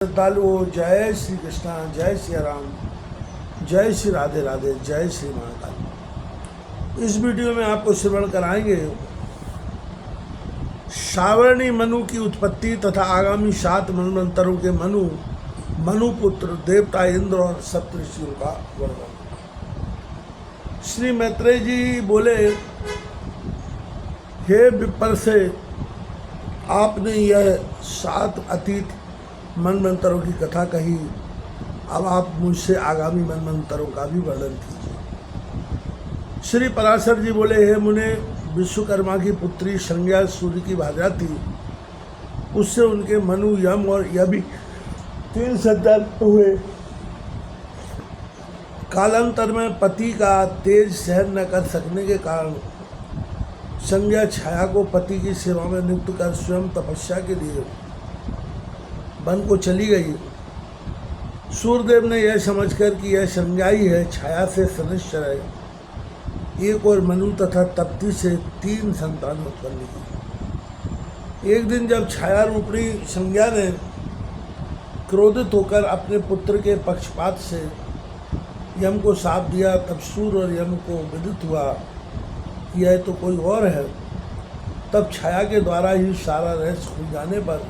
श्रद्धालुओं, जय श्री कृष्णा, जय श्री राम, जय श्री राधे राधे, जय श्री महाकाल। इस वीडियो में आपको श्रवण कराएंगे सावर्णी मनु की उत्पत्ति तथा आगामी 7 मनवंतरों के मनुपुत्र देवता इंद्र और सप्तऋषियों का वर्णन। श्री मैत्रेय जी बोले, हे विप्र से आपने यह 7 अतीत मनवंतरों की कथा कही, अब आप मुझसे आगामी मनवंतरों का भी वर्णन कीजिए। श्री पराशर जी बोले, हे मुने, विश्वकर्मा की पुत्री संज्ञा सूर्य की भार्या थी। उससे उनके मनु, यम और यभी 3 संतान हुए। कालांतर में पति का तेज सहन न कर सकने के कारण संज्ञा छाया को पति की सेवा में नियुक्त कर स्वयं तपस्या के लिए वन को चली गई। सूर्यदेव ने यह समझकर कि यह संज्ञा ही है, छाया से सनिश्चर है, एक और मनु तथा तप्ती से 3 संतान उत्पन्न की। एक दिन जब छाया रूपणी संज्ञा ने क्रोधित होकर अपने पुत्र के पक्षपात से यम को शाप दिया, तब सूर्य और यम को विदित हुआ कि यह तो कोई और है। तब छाया के द्वारा ही सारा रहस्य खुल जाने पर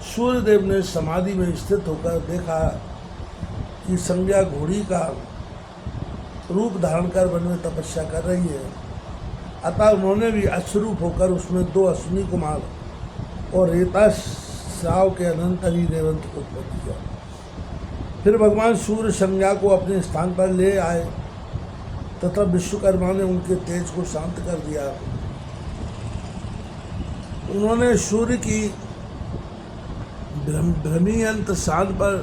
सूर्यदेव ने समाधि में स्थित होकर देखा कि संज्ञा घोड़ी का रूप धारण कर वन में तपस्या कर रही है। अतः उन्होंने भी अश्वरूप होकर उसमें 2 अश्विनी कुमार और रेता श्राव के अनंतर ही रेवंत को उत्पन्न किया। फिर भगवान सूर्य संज्ञा को अपने स्थान पर ले आए तथा विश्वकर्मा ने उनके तेज को शांत कर दिया। उन्होंने सूर्य की भ्रमियंत शान पर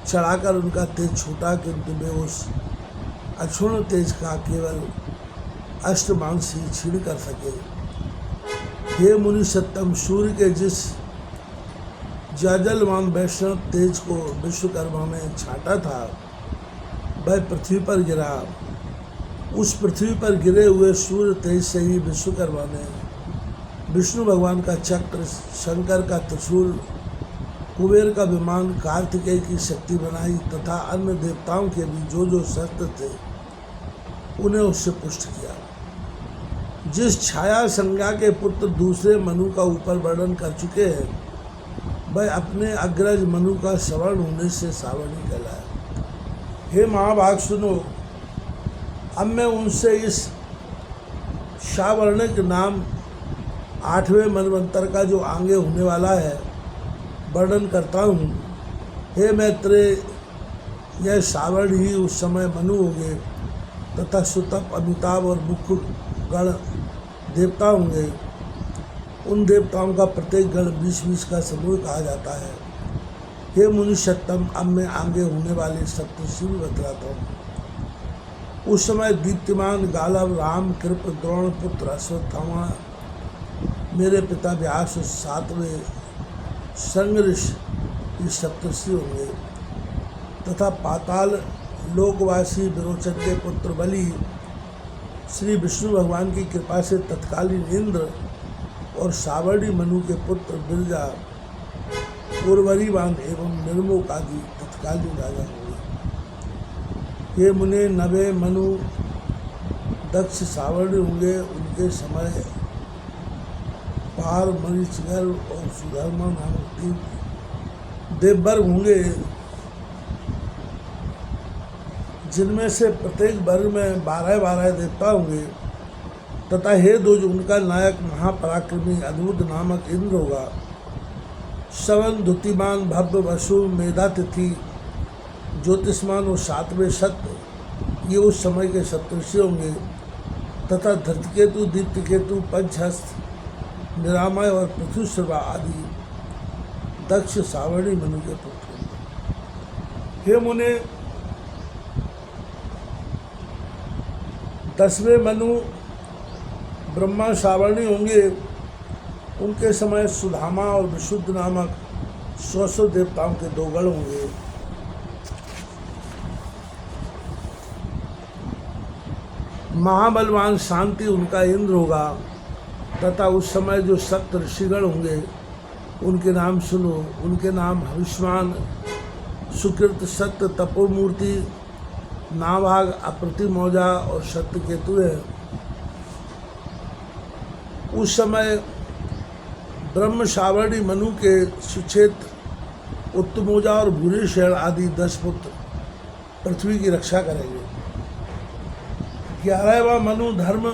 चढ़ाकर उनका तेज छूटा, किंतु वे उस अक्षुण तेज का केवल अष्टमांश ही छीण कर सके। हे मुनि सत्तम, सूर्य के जिस जाजलवान वैष्णव तेज को विश्वकर्मा ने छाटा था वह पृथ्वी पर गिरा। उस पृथ्वी पर गिरे हुए सूर्य तेज से ही विश्वकर्मा ने विष्णु भगवान का चक्र, शंकर का त्रिशूल, कुबेर का विमान, कार्तिकेय की शक्ति बनाई तथा अन्य देवताओं के भी जो शस्त्र थे उन्हें उससे पुष्ट किया। जिस छाया संज्ञा के पुत्र दूसरे मनु का ऊपर वर्णन कर चुके हैं, वह अपने अग्रज मनु का सवर्ण होने से सावर्णी कहलाया। हे महाभाग सुनो, अब मैं उनसे इस सावर्णिक नाम 8वें मनवंतर का जो आगे होने वाला है वर्णन करता हूँ। हे मैत्रेय, यह सावर्ण ही उस समय मनु होंगे तथा सुतप, अमिताभ और मुख्य गण देवता होंगे। उन देवताओं का प्रत्येक गण 20-20 का समूह कहा जाता है। हे मुनि सत्तम, अब मैं आगे होने वाले सप्तऋषि भी बतलाता हूँ। उस समय दीप्तिमान गालव, राम, कृप, द्रोण पुत्र अश्वत्थामा, मेरे पिता व्यास, 7वें संगऋष सप्तऋषि होंगे तथा पाताल लोकवासी विरोचन के पुत्र बलि, श्री विष्णु भगवान की कृपा से तत्कालीन इंद्र और सावर्णी मनु के पुत्र बिरजा, उर्वरीवान एवं निर्मोक आदि तत्कालीन राजा होंगे। ये मुने 90 मनु दक्ष सावर्णी होंगे। उनके समय पार, मरीचगर और सुधर्मा नामक 3 देववर्ग होंगे, जिनमें से प्रत्येक वर्ग में 12-12 देवता होंगे तथा हे द्विज, उनका नायक महापराक्रमी अद्भुत नामक इंद्र होगा। श्रवण, द्युतिमान, भव्य, वसु, मेधातिथि, ज्योतिष्मान और 7वें सत्य, ये उस समय के सप्तऋषि होंगे तथा धृतकेतु, दीप्तिकेतु, पंचहस्त, निरामय और पृथुश्रवा आदि दक्ष सावर्णी मनु के पुत्र होंगे। हे मुने, 10वें मनु ब्रह्मा सावर्णी होंगे। उनके समय सुधामा और विशुद्ध नामक 100 देवताओं के 2 गण होंगे। महाबलवान शांति उनका इंद्र होगा तथा उस समय जो सप्त ऋषिगण होंगे उनके नाम सुनो। उनके नाम हविष्मान, सुकृत, सत्य, तपोमूर्ति, नाभाग, अप्रतिमौजा और सत्यकेतु है। उस समय ब्रह्म सावर्णी मनु के सुक्षेत्र, उत्तमोजा और भूरिशैल आदि 10 पुत्र पृथ्वी की रक्षा करेंगे। 11वां मनु धर्म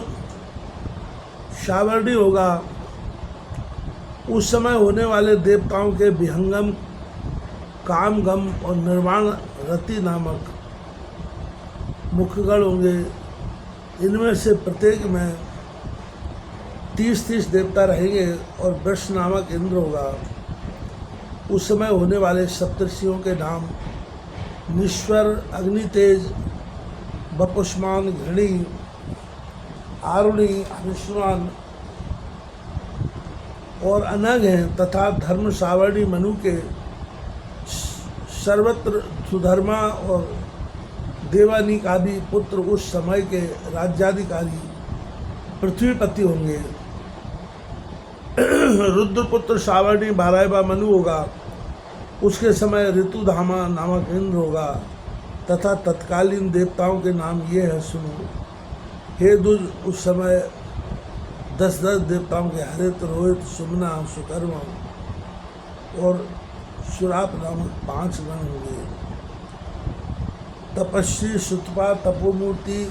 सावर्णी होगा। उस समय होने वाले देवताओं के विहंगम, कामगम और निर्वाण रति नामक मुखगण होंगे। इनमें से प्रत्येक में 30-30 देवता रहेंगे और वृष नामक इंद्र होगा। उस समय होने वाले सप्तर्षियों के नाम निश्वर, अग्नितेज, बपुष्मान, घृणी, आरुणी, हविष्मान और अनग हैं तथा धर्म सावर्णी मनु के सर्वत्र सुधर्मा और देवानीक आदि पुत्र उस समय के राज्याधिकारी पृथ्वीपति होंगे। रुद्रपुत्र सावर्णी 12वां मनु होगा। उसके समय ऋतुधामा नामक इंद्र होगा तथा तत्कालीन देवताओं के नाम ये हैं, सुनो। हे दुज, उस समय 10-10 देवताओं के हरित, रोहित, सुमना, सुकर्मा और सुराप नामक 5 गण होंगे। तपस्वी, सुतपा, तपोमूर्ति,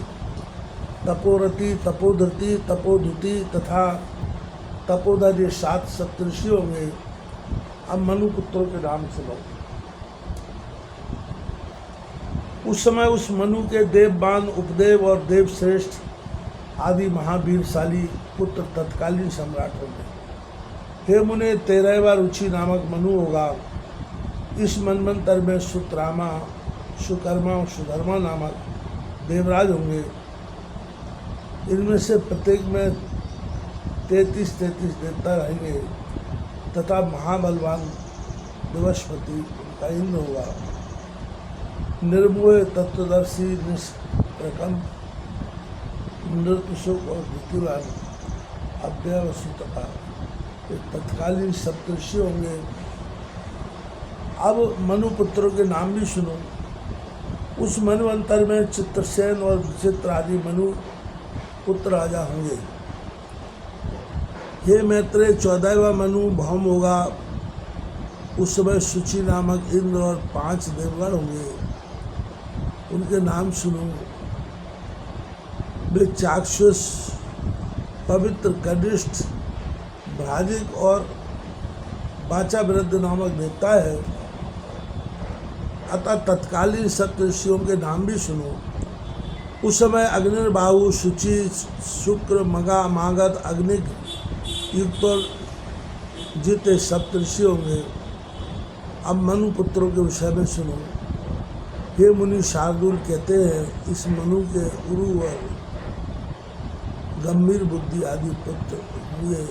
तपोरति, तपोधृति, तपोधुति तथा तपोधर, ये 7 सप्तऋषि होंगे। अब मनु पुत्रों के नाम सुनो। उस समय उस मनु के देवबान, उपदेव और देवश्रेष्ठ आदि महावीरशाली पुत्र तत्कालीन सम्राट होंगे। हे मुने, 13वां रुचि नामक मनु होगा। इस मनवंतर में सुतरामा, सुकर्मा और सुधर्मा नामक देवराज होंगे। इनमें से प्रत्येक में 33-33 देवता रहेंगे तथा महाबलवान दिवसपति उनका इंद्र होगा। निर्मोह, तत्वदर्शी, निष्प्रकम, नृतुशुक और ऋतुरान, अव्यवसुतपा, ये तत्कालीन सप्तऋषि होंगे। अब मनु पुत्रों के नाम भी सुनो। उस मन्वंतर में चित्रसेन और विचित्र आदि मनु पुत्र राजा होंगे। हे मैत्रेय, 14वां मनु भौम होगा। उस समय शुचि नामक इंद्र और 5 देवगण होंगे। उनके नाम सुनो। वे चाक्षुष, पवित्र, कनिष्ठ, भ्राजिक और वाचा वृद्ध नामक देवता है। अतः तत्कालीन सप्तऋषियों के नाम भी सुनो। उस समय अग्निर्बाहु, शुचि, शुक्र, मगा, मागध, अग्निक युक्त और जिते सप्तऋषि होंगे। अब मनु पुत्रों के विषय में सुनो। हे मुनि, शार्दुल कहते हैं, इस मनु के उरु और गंभीर बुद्धि आदि पुत्र हुए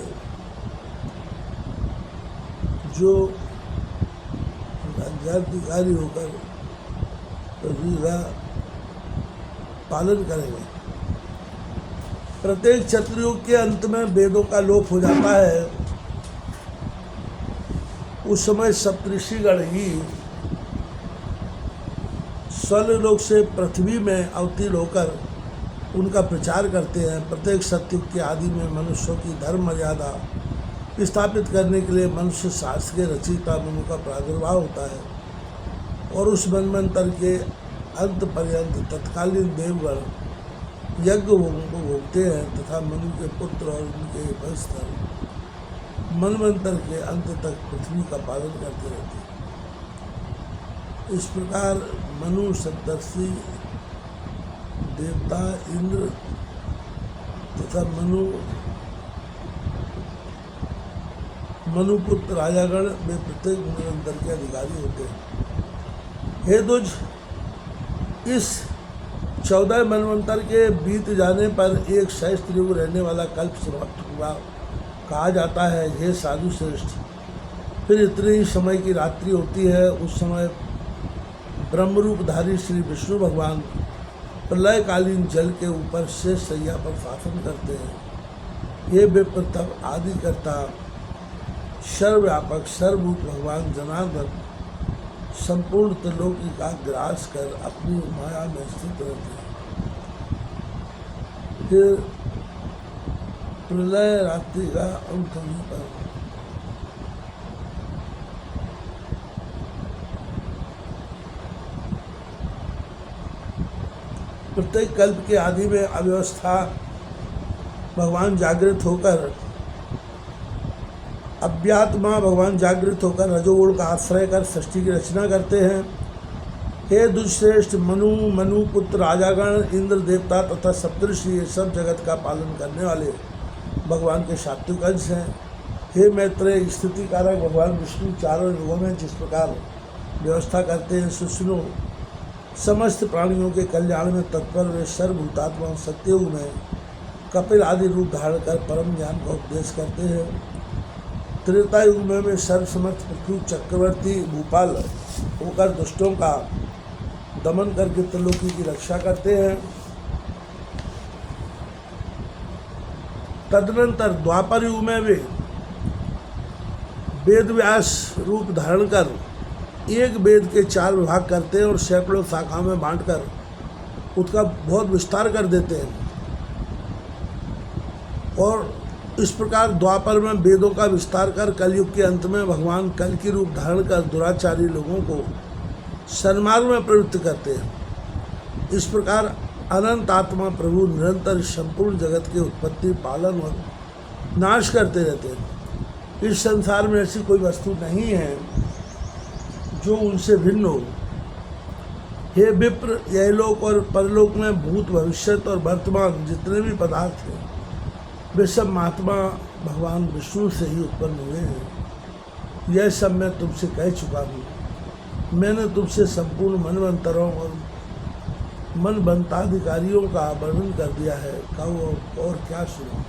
जो राज्याधिकारी होकर पृथ्वी का पालन करेंगे। प्रत्येक चतुर्युग के अंत में वेदों का लोप हो जाता है। उस समय सप्तऋषिगण ही स्वर्गलोक से पृथ्वी में अवतीर्ण होकर उनका प्रचार करते हैं। प्रत्येक सत्युग के आदि में मनुष्यों की धर्म मर्यादा स्थापित करने के लिए मनुष्य शास्त्र के रचयिता मनु का प्रादुर्भाव होता है और उस मनवंतर के अंत पर्यंत तत्कालीन देवगण यज्ञ को भोगते हैं तथा मनु के पुत्र और उनके वंशधर मनवंतर के अंत तक पृथ्वी का पालन करते रहते हैं। इस प्रकार मनु, सप्तर्षि, देवता, इंद्र तथा मनुपुत्र राजागण में प्रत्येक मनवंतर के अधिकारी होते हैं। हे दुज, इस 14 मनवंतर के बीत जाने पर एक सहस्त्र युग रहने वाला कल्प समाप्त हुआ कहा जाता है। हे साधु श्रेष्ठ, फिर इतने ही समय की रात्रि होती है। उस समय ब्रह्मरूपधारी श्री विष्णु भगवान प्रलयकालीन जल के ऊपर शेष शैया पर शासन करते हैं। ये विप्र तब आदि करता सर्वव्यापक सर्वभूत भगवान जनार्दन संपूर्ण त्रिलोकी का ग्रास कर अपनी माया में स्थित रहते हैं। फिर प्रलय रात्रि का अंत होने पर प्रत्येक कल्प के आदि में अव्यवस्था भगवान जागृत होकर अव्यात्मा भगवान जागृत होकर रजोगुण का आश्रय कर सृष्टि की रचना करते हैं। हे दुष्श्रेष्ठ मनु पुत्र राजागण इंद्र देवता तथा सप्तऋषि ये सब जगत का पालन करने वाले भगवान के सात्विक अंश हैं। हे मैत्रेय स्थिति कारक भगवान विष्णु चारों युगों में जिस प्रकार व्यवस्था करते हैं सुनो। समस्त प्राणियों के कल्याण में तत्पर वे सर्वभूतात्मा सत्ययुग में कपिल आदि रूप धारण कर परम ज्ञान का उपदेश करते हैं। त्रेता युग में वे सर्वसमर्थ पृथ्वी चक्रवर्ती भूपाल होकर दुष्टों का दमन करके त्रिलोकी की रक्षा करते हैं। तदनंतर द्वापर युग में वे वेद व्यास रूप धारण कर एक वेद के 4 विभाग करते हैं और सैकड़ों शाखाओं में बांटकर उसका बहुत विस्तार कर देते हैं। और इस प्रकार द्वापर में वेदों का विस्तार कर कलयुग के अंत में भगवान कल की रूप धारण कर दुराचारी लोगों को सन्मार्ग में प्रवृत्त करते हैं। इस प्रकार अनंत आत्मा प्रभु निरंतर संपूर्ण जगत के उत्पत्ति पालन और नाश करते रहते हैं। इस संसार में ऐसी कोई वस्तु नहीं है जो उनसे भिन्न हो। हे विप्र, यहलोक और परलोक में भूत भविष्यत और वर्तमान जितने भी पदार्थ हैं वे सब महात्मा भगवान विष्णु से ही उत्पन्न हुए हैं। यह सब मैं तुमसे कह चुका हूँ। मैंने तुमसे संपूर्ण मनवंतरों और मनवंताधिकारियों का वर्णन कर दिया है। कहो और क्या सुनो।